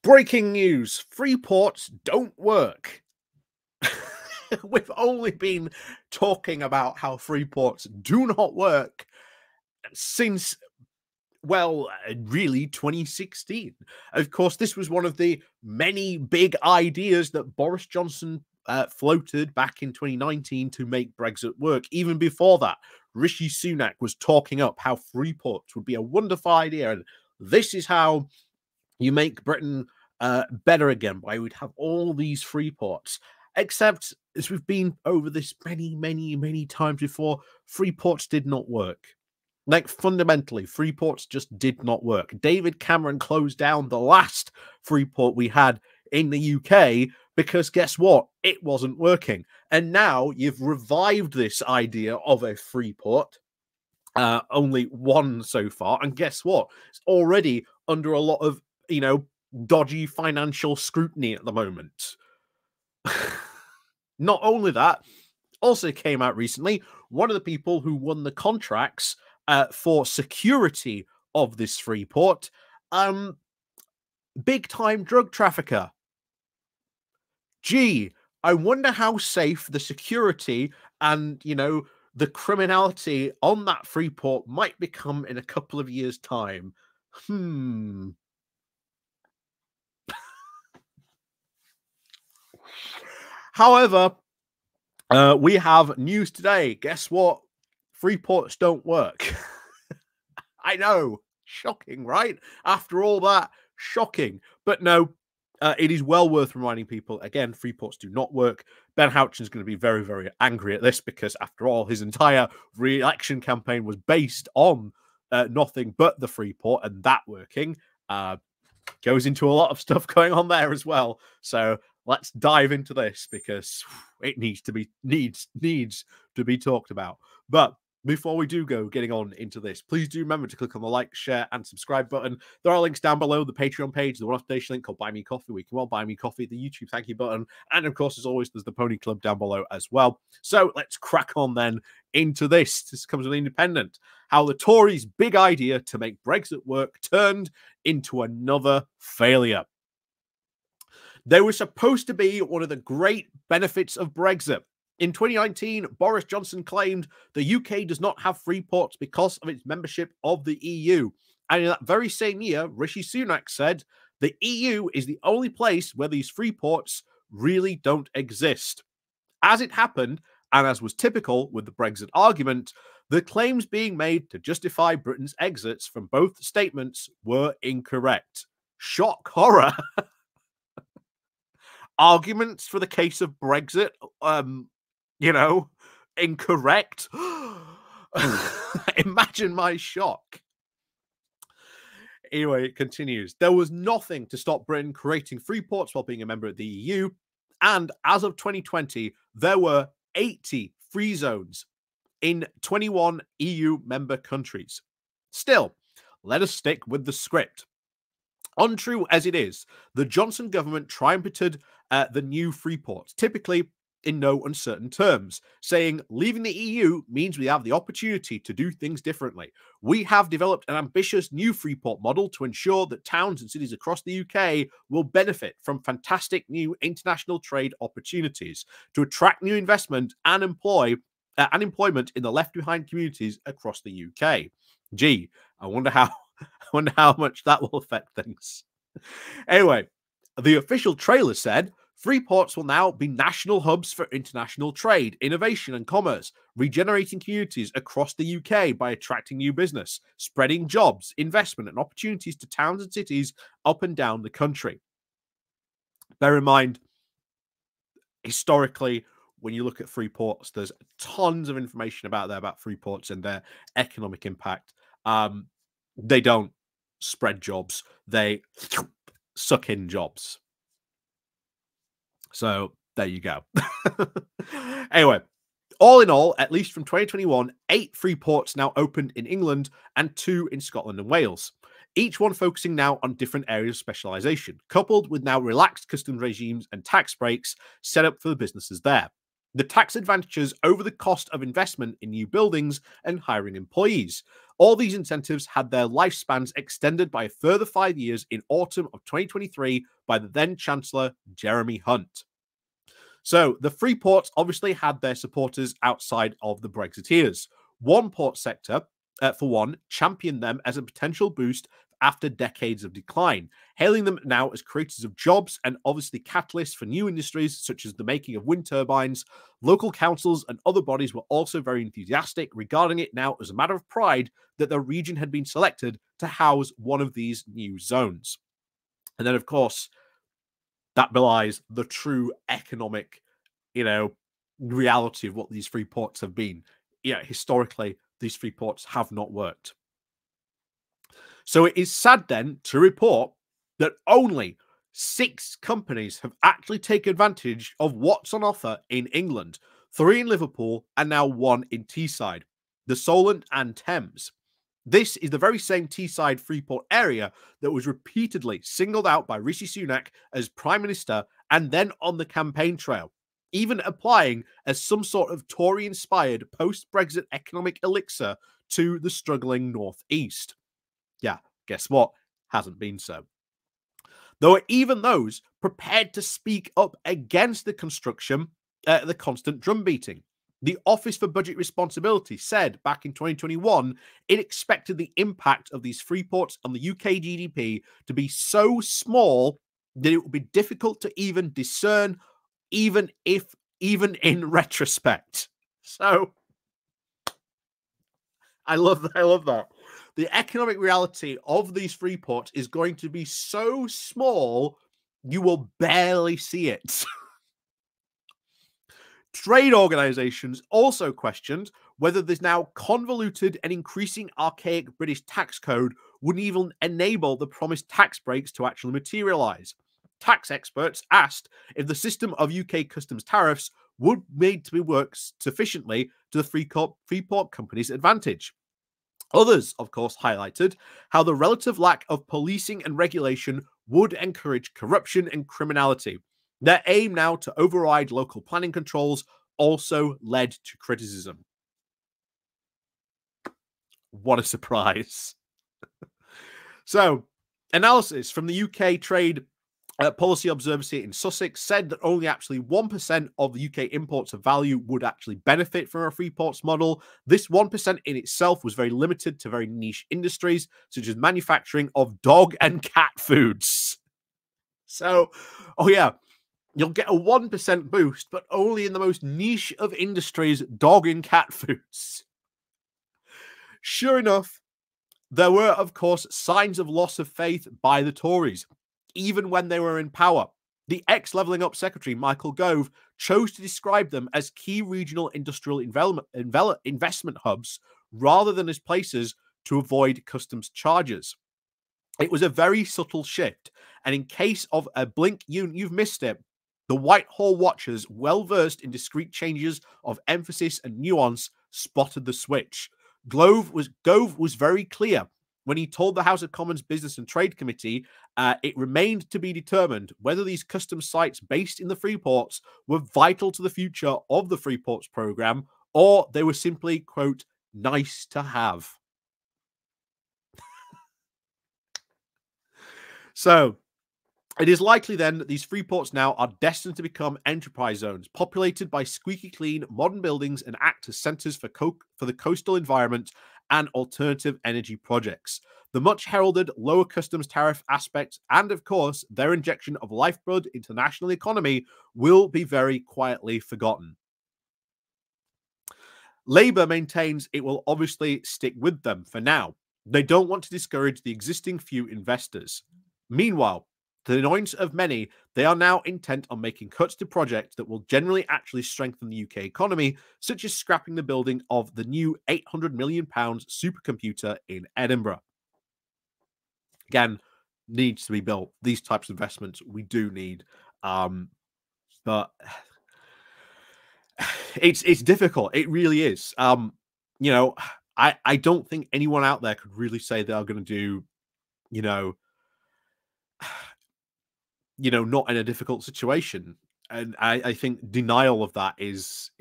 Breaking news, Freeports don't work. We've only been talking about how Freeports do not work since, well, really 2016. Of course, this was one of the many big ideas that Boris Johnson floated back in 2019 to make Brexit work. Even before that, Rishi Sunak was talking up how Freeports would be a wonderful idea, and this is how you make Britain better again, by we'd have all these free ports. Except, as we've been over this many times before, free ports did not work. Like, fundamentally, free ports just did not work. David Cameron closed down the last free port we had in the UK because guess what? It wasn't working. And now you've revived this idea of a free port. Only one so far. And guess what? It's already under a lot of, dodgy financial scrutiny at the moment. Not only that, also came out recently, one of the people who won the contracts for security of this free port, big-time drug trafficker. Gee, I wonder how safe the security and, the criminality on that free port might become in a couple of years' time. However, we have news today. Guess what? Free ports don't work. I know. Shocking, right? After all that, shocking. But no, it is well worth reminding people. Again, free ports do not work. Ben Houchen's going to be very angry at this because, after all, his entire re-election campaign was based on nothing but the free port, and that working goes into a lot of stuff going on there as well. So let's dive into this because it needs to be talked about. But before we do go getting on into this, please do remember to click on the like, share, and subscribe button. There are links down below, the Patreon page, the one-off donation link called Buy Me Coffee, where you can well buy me coffee, the YouTube thank you button, and of course, as always, there's the Pony Club down below as well. So let's crack on then into this. This comes with Independent. How the Tories' big idea to make Brexit work turned into another failure. They were supposed to be one of the great benefits of Brexit. In 2019, Boris Johnson claimed the UK does not have free ports because of its membership of the EU. And in that very same year, Rishi Sunak said the EU is the only place where these free ports really don't exist. As it happened, and as was typical with the Brexit argument, the claims being made to justify Britain's exits from both statements were incorrect. Shock horror. Arguments for the case of Brexit, incorrect. Imagine my shock. Anyway, it continues. There was nothing to stop Britain creating free ports while being a member of the EU. And as of 2020, there were 80 free zones in 21 EU member countries. Still, let us stick with the script. Untrue as it is, the Johnson government trumpeted the new free ports, typically in no uncertain terms, saying leaving the EU means we have the opportunity to do things differently. We have developed an ambitious new free port model to ensure that towns and cities across the UK will benefit from fantastic new international trade opportunities to attract new investment and employment in the left-behind communities across the UK. Gee, I wonder how much that will affect things. Anyway, the official trailer said, free ports will now be national hubs for international trade, innovation and commerce, regenerating communities across the UK by attracting new business, spreading jobs, investment and opportunities to towns and cities up and down the country. Bear in mind, historically, when you look at free ports, there's tons of information about free ports and their economic impact. They don't spread jobs. They suck in jobs. So there you go. Anyway, all in all, at least from 2021, 8 free ports now opened in England and 2 in Scotland and Wales, each one focusing now on different areas of specialization, coupled with now relaxed customs regimes and tax breaks set up for the businesses there. the tax advantages over the cost of investment in new buildings and hiring employees. All these incentives had their lifespans extended by a further 5 years in autumn of 2023 by the then Chancellor Jeremy Hunt. So the Freeports obviously had their supporters outside of the Brexiteers. One port sector, for one, championed them as a potential boost after decades of decline, hailing them now as creators of jobs and obviously catalysts for new industries such as the making of wind turbines. Local councils and other bodies were also very enthusiastic, regarding it now as a matter of pride that the region had been selected to house one of these new zones. And then, of course, that belies the true economic, reality of what these free ports have been. Historically, these free ports have not worked. So it is sad then to report that only 6 companies have actually taken advantage of what's on offer in England. 3 in Liverpool and now 1 in Teesside, the Solent and Thames. This is the very same Teesside Freeport area that was repeatedly singled out by Rishi Sunak as Prime Minister and then on the campaign trail, even applying as some sort of Tory-inspired post-Brexit economic elixir to the struggling North East. Yeah, guess what? Hasn't been so. There were even those prepared to speak up against the construction, the constant drum beating. The Office for Budget Responsibility said back in 2021 it expected the impact of these free ports on the UK GDP to be so small that it would be difficult to even discern, even in retrospect. So I love that. The economic reality of these free ports is going to be so small, you will barely see it. Trade organizations also questioned whether this now convoluted and increasing archaic British tax code wouldn't even enable the promised tax breaks to actually materialize. Tax experts asked if the system of UK customs tariffs would made to be work sufficiently to the Freeport company's advantage. Others, of course, highlighted how the relative lack of policing and regulation would encourage corruption and criminality. Their aim now to override local planning controls also led to criticism. What a surprise. So, analysis from the UK Trade Policy Observatory in Sussex said that only actually 1% of the UK imports of value would actually benefit from a free ports model. This 1% in itself was very limited to very niche industries, such as manufacturing of dog and cat foods. So, you'll get a 1% boost, but only in the most niche of industries, dog and cat foods. Sure enough, there were, of course, signs of loss of faith by the Tories, even when they were in power. The ex-Levelling Up Secretary, Michael Gove, chose to describe them as key regional industrial investment hubs rather than as places to avoid customs charges. It was a very subtle shift, and in case of a blink, you've missed it. The Whitehall watchers, well-versed in discrete changes of emphasis and nuance, spotted the switch. Gove was very clear when he told the House of Commons Business and Trade Committee it remained to be determined whether these customs sites based in the Freeports were vital to the future of the Freeports programme or they were simply, quote, nice to have. So, it is likely then that these free ports now are destined to become enterprise zones, populated by squeaky clean modern buildings and act as centres for the coastal environment and alternative energy projects. The much heralded lower customs tariff aspects and, of course, their injection of lifeblood into the national economy will be very quietly forgotten. Labour maintains it will obviously stick with them for now. They don't want to discourage the existing few investors. Meanwhile, to the annoyance of many, they are now intent on making cuts to projects that will generally actually strengthen the UK economy, such as scrapping the building of the new £800 million supercomputer in Edinburgh. Again, needs to be built. These types of investments we do need. But it's difficult. It really is. I don't think anyone out there could really say they are going to do, not in a difficult situation. And I think denial of that is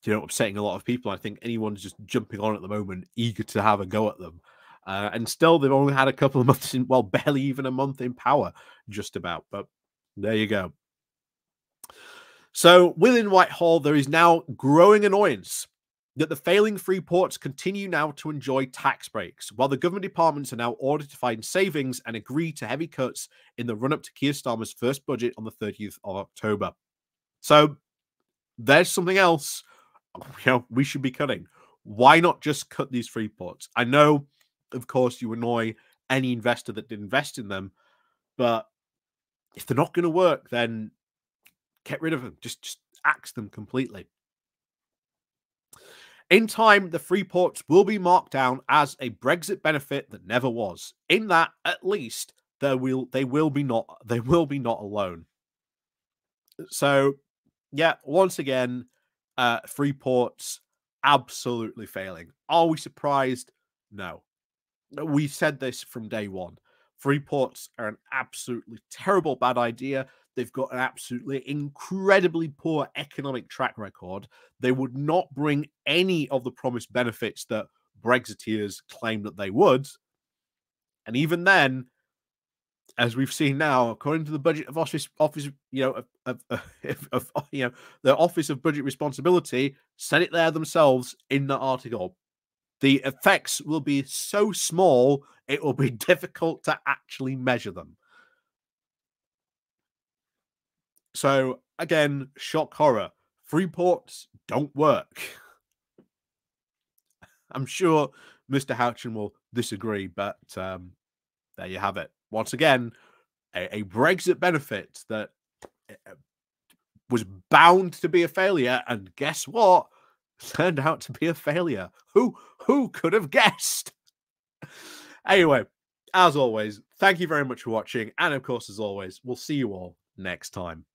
upsetting a lot of people. I think anyone's just jumping on at the moment, eager to have a go at them. And still, they've only had a couple of months in, well, barely even a month in power, just about. But there you go. So within Whitehall, there is now growing annoyance that the failing Freeports continue now to enjoy tax breaks, while the government departments are now ordered to find savings and agree to heavy cuts in the run-up to Keir Starmer's first budget on the 30th of October. So there's something else we should be cutting. Why not just cut these Freeports? I know, of course, you annoy any investor that did invest in them, but if they're not going to work, then get rid of them. Just axe them completely. In time, the Freeports will be marked down as a Brexit benefit that never was. In that, at least, they will be not alone. So, yeah, once again, Freeports absolutely failing. Are we surprised? No. We said this from day one. Freeports are an absolutely terrible bad idea. They've got an absolutely incredibly poor economic track record. They would not bring any of the promised benefits that Brexiteers claim that they would. And even then, as we've seen now, according to the budget of office, the Office of Budget Responsibility said it there themselves in the article. The effects will be so small, it will be difficult to actually measure them. So, again, shock horror. Freeports don't work. I'm sure Mr. Houchin will disagree, but there you have it. Once again, a Brexit benefit that was bound to be a failure, and guess what? Turned out to be a failure. Who could have guessed? Anyway, as always, thank you very much for watching, and of course, as always, we'll see you all next time.